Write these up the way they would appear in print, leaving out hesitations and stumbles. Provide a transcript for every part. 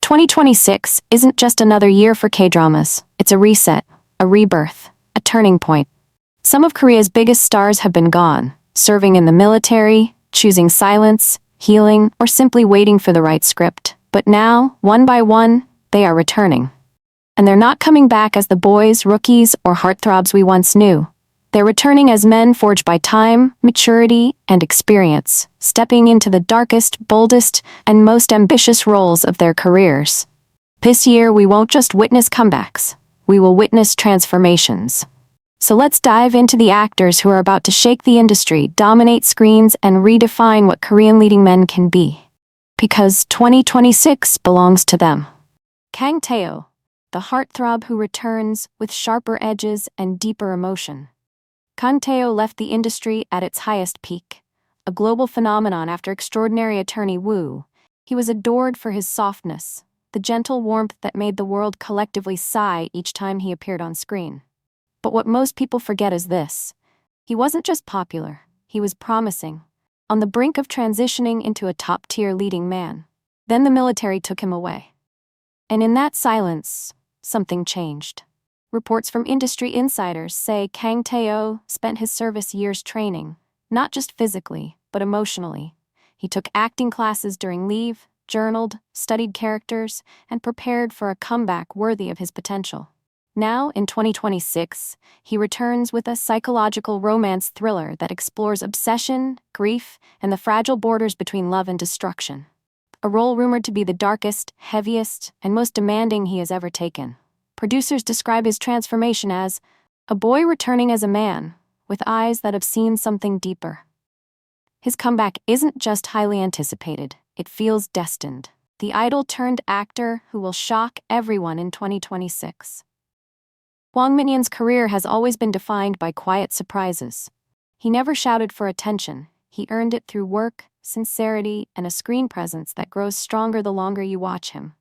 2026 isn't just another year for K-dramas. It's a reset, a rebirth, a turning point. Some of Korea's biggest stars have been gone, serving in the military, choosing silence, healing, or simply waiting for the right script. But now, one by one, they are returning. And they're not coming back as the boys, rookies, or heartthrobs we once knew. They're returning as men forged by time, maturity, and experience, stepping into the darkest, boldest, and most ambitious roles of their careers. This year, we won't just witness comebacks. We will witness transformations. So let's dive into the actors who are about to shake the industry, dominate screens, and redefine what Korean leading men can be. Because 2026 belongs to them. Kang Tae-oh, the heartthrob who returns with sharper edges and deeper emotion. Kang Tae-oh left the industry at its highest peak, a global phenomenon after extraordinary attorney Woo. He was adored for his softness, the gentle warmth that made the world collectively sigh each time he appeared on screen. But what most people forget is this. He wasn't just popular, he was promising, on the brink of transitioning into a top-tier leading man. Then the military took him away. And in that silence, something changed. Reports from industry insiders say Kang Tae-oh spent his service years training, not just physically, but emotionally. He took acting classes during leave, journaled, studied characters, and prepared for a comeback worthy of his potential. Now, in 2026, he returns with a psychological romance thriller that explores obsession, grief, and the fragile borders between love and destruction. A role rumored to be the darkest, heaviest, and most demanding he has ever taken. Producers describe his transformation as a boy returning as a man, with eyes that have seen something deeper. His comeback isn't just highly anticipated, it feels destined. The idol-turned actor who will shock everyone in 2026. Hwang Min-hyun's career has always been defined by quiet surprises. He never shouted for attention, he earned it through work, sincerity, and a screen presence that grows stronger the longer you watch him.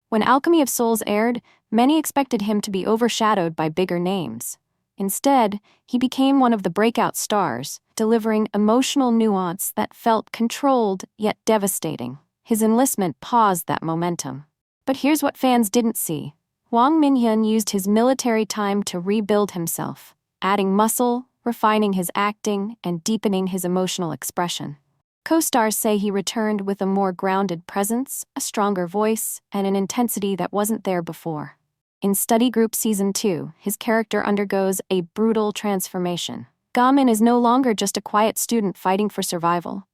When Alchemy of Souls aired, many expected him to be overshadowed by bigger names. Instead, he became one of the breakout stars, delivering emotional nuance that felt controlled yet devastating. His enlistment paused that momentum. But here's what fans didn't see. Hwang Min-hyun used his military time to rebuild himself, adding muscle, refining his acting, and deepening his emotional expression. Co-stars say he returned with a more grounded presence, a stronger voice, and an intensity that wasn't there before. In Study Group Season 2, his character undergoes a brutal transformation. Ga-min is no longer just a quiet student fighting for survival.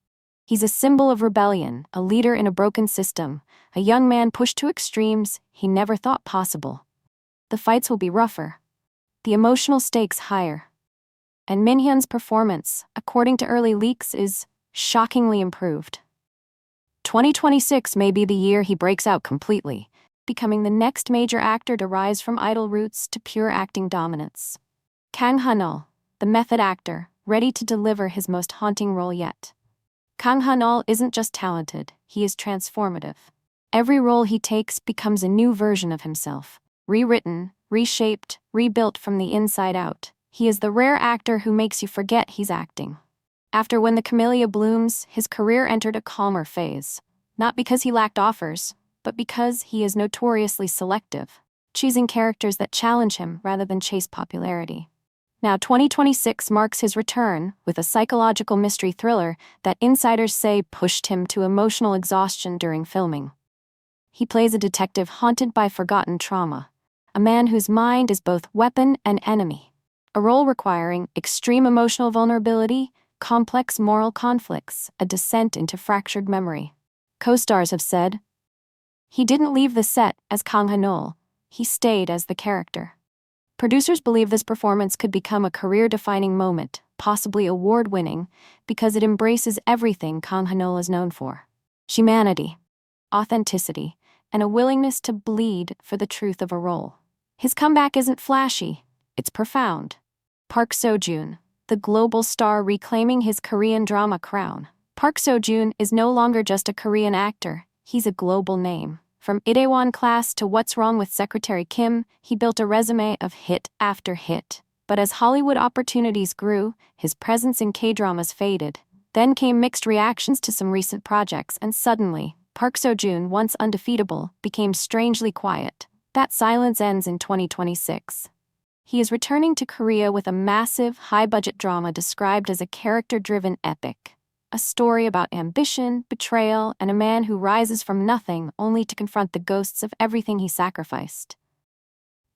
He's a symbol of rebellion, a leader in a broken system, a young man pushed to extremes he never thought possible. The fights will be rougher, the emotional stakes higher. And Min-hyun's performance, according to early leaks, is shockingly improved. 2026 may be the year he breaks out completely, becoming the next major actor to rise from idol roots to pure acting dominance. Kang Ha-neul, the method actor, ready to deliver his most haunting role yet. Kang Ha-neul isn't just talented, he is transformative. Every role he takes becomes a new version of himself, rewritten, reshaped, rebuilt from the inside out. He is the rare actor who makes you forget he's acting. After When the Camellia Blooms, his career entered a calmer phase. Not because he lacked offers, but because he is notoriously selective, choosing characters that challenge him rather than chase popularity. Now 2026 marks his return with a psychological mystery thriller that insiders say pushed him to emotional exhaustion during filming. He plays a detective haunted by forgotten trauma, a man whose mind is both weapon and enemy. A role requiring extreme emotional vulnerability, complex moral conflicts, a descent into fractured memory. Co-stars have said, he didn't leave the set as Kang Ha-neul, he stayed as the character. Producers believe this performance could become a career-defining moment, possibly award-winning, because it embraces everything Kang Ha-neul is known for. Humanity, authenticity, and a willingness to bleed for the truth of a role. His comeback isn't flashy, it's profound. Park Seo-jun, the global star reclaiming his Korean drama crown. Park Seo-jun is no longer just a Korean actor, he's a global name. From Itaewon Class to What's Wrong with Secretary Kim, he built a resume of hit after hit. But as Hollywood opportunities grew, his presence in K-dramas faded. Then came mixed reactions to some recent projects, and suddenly, Park Seo-jun, once undefeatable, became strangely quiet. That silence ends in 2026. He is returning to Korea with a massive, high-budget drama described as a character-driven epic. A story about ambition, betrayal, and a man who rises from nothing only to confront the ghosts of everything he sacrificed.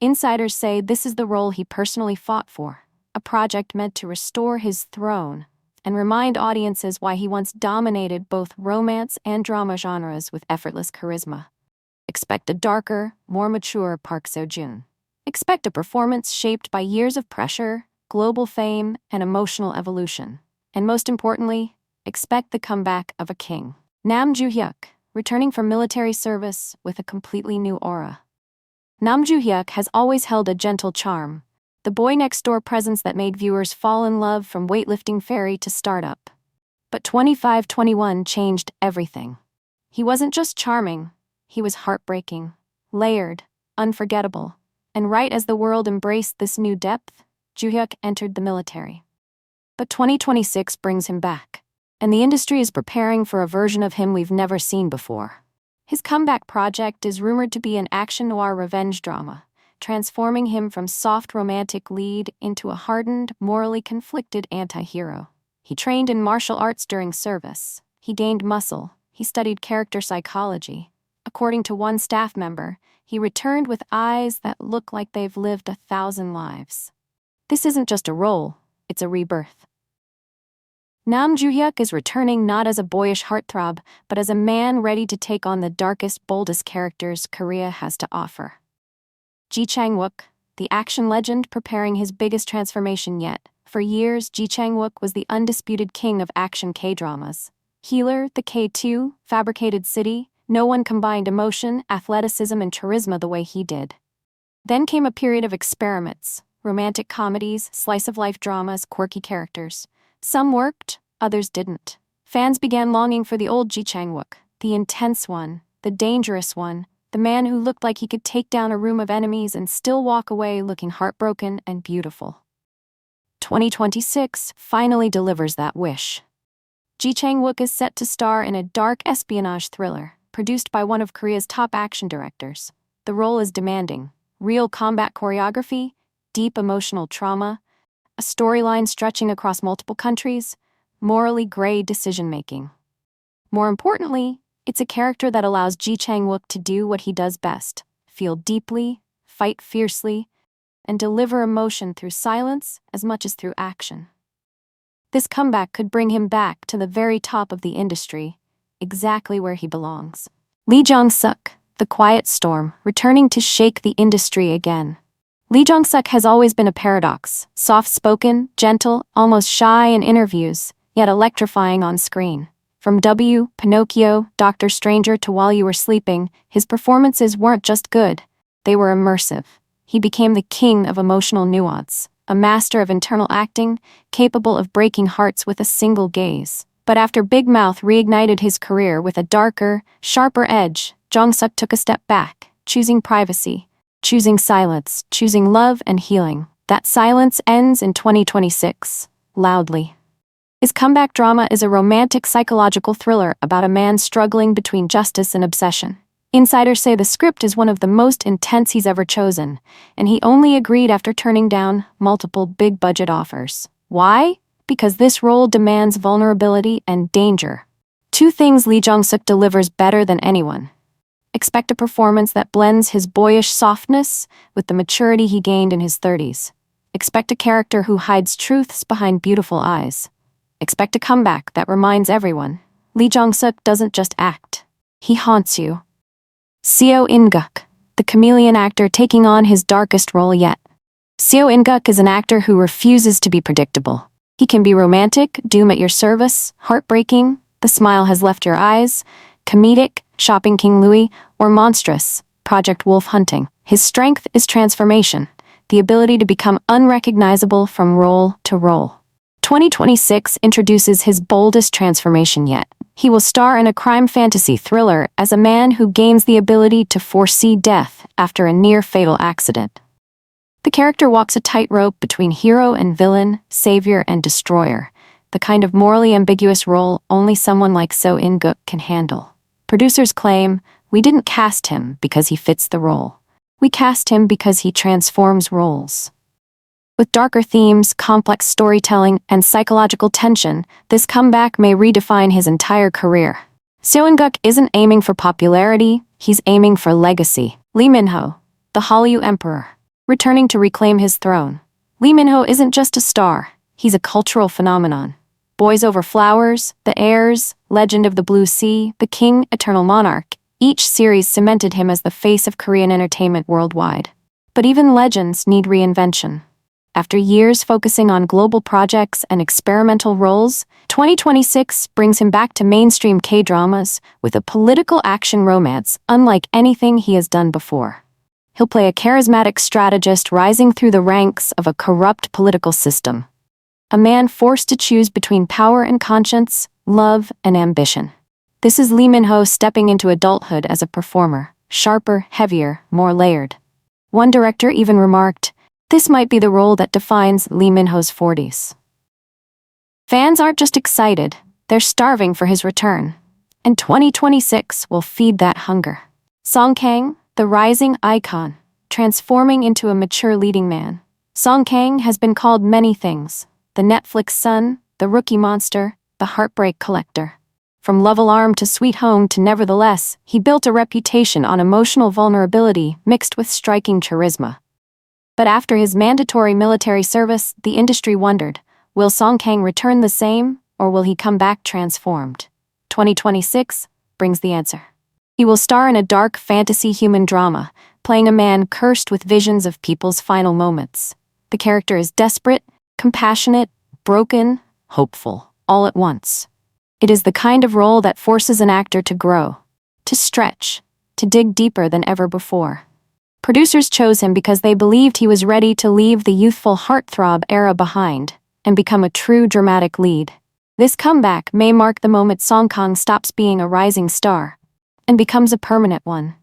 Insiders say this is the role he personally fought for, a project meant to restore his throne and remind audiences why he once dominated both romance and drama genres with effortless charisma. Expect a darker, more mature Park Seo-jun. Expect a performance shaped by years of pressure, global fame, and emotional evolution. And most importantly, expect the comeback of a king. Nam Joo-hyuk, returning from military service with a completely new aura. Nam Joo-hyuk has always held a gentle charm, the boy-next-door presence that made viewers fall in love from weightlifting fairy to startup. But 25-21 changed everything. He wasn't just charming, he was heartbreaking, layered, unforgettable. And right as the world embraced this new depth, Joo-hyuk entered the military. But 2026 brings him back, and the industry is preparing for a version of him we've never seen before. His comeback project is rumored to be an action noir revenge drama, transforming him from soft romantic lead into a hardened, morally conflicted anti-hero. He trained in martial arts during service. He gained muscle. He studied character psychology. According to one staff member, he returned with eyes that look like they've lived 1,000 lives. This isn't just a role, it's a rebirth. Nam Joo-hyuk is returning not as a boyish heartthrob, but as a man ready to take on the darkest, boldest characters Korea has to offer. Ji Chang-wook, the action legend preparing his biggest transformation yet. For years, Ji Chang-wook was the undisputed king of action K-dramas. Healer, the K2, Fabricated City, no one combined emotion, athleticism, and charisma the way he did. Then came a period of experiments, romantic comedies, slice-of-life dramas, quirky characters. Some worked, others didn't. Fans began longing for the old Ji Chang-wook, the intense one, the dangerous one, the man who looked like he could take down a room of enemies and still walk away looking heartbroken and beautiful. 2026 finally delivers that wish. Ji Chang-wook is set to star in a dark espionage thriller, produced by one of Korea's top action directors. The role is demanding: real combat choreography, deep emotional trauma, a storyline stretching across multiple countries, morally gray decision-making. More importantly, it's a character that allows Ji Chang-wook to do what he does best: feel deeply, fight fiercely, and deliver emotion through silence as much as through action. This comeback could bring him back to the very top of the industry, exactly where he belongs. Lee Jong-suk, the quiet storm, returning to shake the industry again. Lee Jong-suk has always been a paradox: soft-spoken, gentle, almost shy in interviews, yet electrifying on screen. From Pinocchio, Dr. Stranger to While You Were Sleeping, his performances weren't just good, they were immersive. He became the king of emotional nuance, a master of internal acting, capable of breaking hearts with a single gaze. But after Big Mouth reignited his career with a darker, sharper edge, Jong-suk took a step back, choosing privacy, choosing silence, choosing love and healing. That silence ends in 2026, loudly. His comeback drama is a romantic psychological thriller about a man struggling between justice and obsession. Insiders say the script is one of the most intense he's ever chosen, and he only agreed after turning down multiple big-budget offers. Why? Because this role demands vulnerability and danger. Two things Lee Jong-suk delivers better than anyone. Expect a performance that blends his boyish softness with the maturity he gained in his 30s. Expect a character who hides truths behind beautiful eyes. Expect a comeback that reminds everyone: Lee Jong-suk doesn't just act, he haunts you. Seo In-guk, the chameleon actor taking on his darkest role yet. Seo In-guk is an actor who refuses to be predictable. He can be romantic, doom at your service, heartbreaking, the smile has left your eyes, comedic, Shopping King Louis, or monstrous, Project Wolf Hunting. His strength is transformation, the ability to become unrecognizable from role to role. 2026 introduces his boldest transformation yet. He will star in a crime fantasy thriller as a man who gains the ability to foresee death after a near-fatal accident. The character walks a tightrope between hero and villain, savior and destroyer, the kind of morally ambiguous role only someone like Seo In-guk can handle. Producers claim, "We didn't cast him because he fits the role. We cast him because he transforms roles." With darker themes, complex storytelling, and psychological tension, this comeback may redefine his entire career. Seo In-guk isn't aiming for popularity, he's aiming for legacy. Lee Min-ho, the Hallyu Emperor, returning to reclaim his throne. Lee Min-ho isn't just a star, he's a cultural phenomenon. Boys Over Flowers, The Heirs, Legend of the Blue Sea, The King, Eternal Monarch, each series cemented him as the face of Korean entertainment worldwide. But even legends need reinvention. After years focusing on global projects and experimental roles, 2026 brings him back to mainstream K-dramas with a political action romance unlike anything he has done before. He'll play a charismatic strategist rising through the ranks of a corrupt political system. A man forced to choose between power and conscience, love and ambition. This is Lee Min-ho stepping into adulthood as a performer, sharper, heavier, more layered. One director even remarked, "This might be the role that defines Lee Min-ho's 40s. Fans aren't just excited, they're starving for his return. And 2026 will feed that hunger. Song Kang, the rising icon, transforming into a mature leading man. Song Kang has been called many things: the Netflix son, the rookie monster, the heartbreak collector. From Love Alarm to Sweet Home to Nevertheless, he built a reputation on emotional vulnerability mixed with striking charisma. But after his mandatory military service, the industry wondered, will Song Kang return the same, or will he come back transformed? 2026 brings the answer. He will star in a dark fantasy human drama, playing a man cursed with visions of people's final moments. The character is desperate, compassionate, broken, hopeful, all at once. It is the kind of role that forces an actor to grow, to stretch, to dig deeper than ever before. Producers chose him because they believed he was ready to leave the youthful heartthrob era behind and become a true dramatic lead. This comeback may mark the moment Song Kang stops being a rising star and becomes a permanent one.